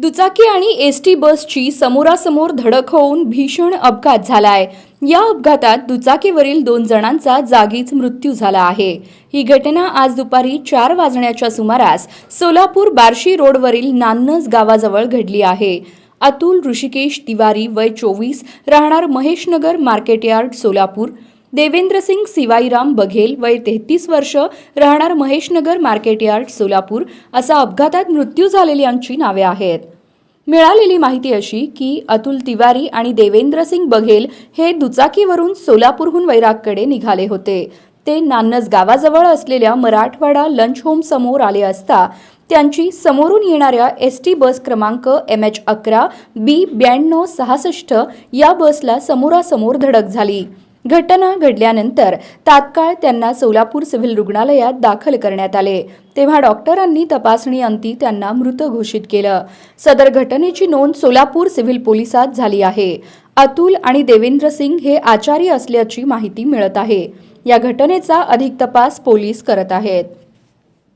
दुचाकी आणि एसटी बसची समोरासमोर धडक होऊन भीषण अपघात झालाय। या अपघातात दुचाकीवरील 2 जणांचा जागीच मृत्यू झाला आहे। ही घटना आज दुपारी 4 वाजण्याच्या सुमारास सोलापूर बार्शी रोडवरील नान्नज गावाजवळ घडली आहे। अतुल ऋषिकेश तिवारी वय 24 राहणार महेशनगर मार्केट यार्ड सोलापूर, देवेंद्र सिंग सिवाईराम बघेल वय 33 वर्ष राहणार महेशनगर मार्केट यार्ड सोलापूर असा अपघातात मृत्यू झालेल्यांची नावे आहेत। मिळालेली माहिती अशी की अतुल तिवारी आणि देवेंद्र सिंग बघेल हे दुचाकीवरून सोलापूरहून वैरागकडे निघाले होते। ते नान्नज गावाजवळ असलेल्या मराठवाडा लंच होम समोर आले असता त्यांची समोरून येणाऱ्या एसटी बस क्रमांक MH11 B9266 या बसला समोरासमोर धडक झाली। घटना घडल्यानंतर तात्काळ त्यांना सोलापूर सिव्हिल रुग्णालयात दाखल करण्यात आले, तेव्हा डॉक्टरांनी तपासणी अंती त्यांना मृत घोषित केलं। सदर घटनेची नोंद सोलापूर सिव्हिल पोलिसात झाली आहे। अतुल आणि देवेंद्र सिंग हे आचारी असल्याची माहिती मिळत आहे। या घटनेचा अधिक तपास पोलीस करत आहेत।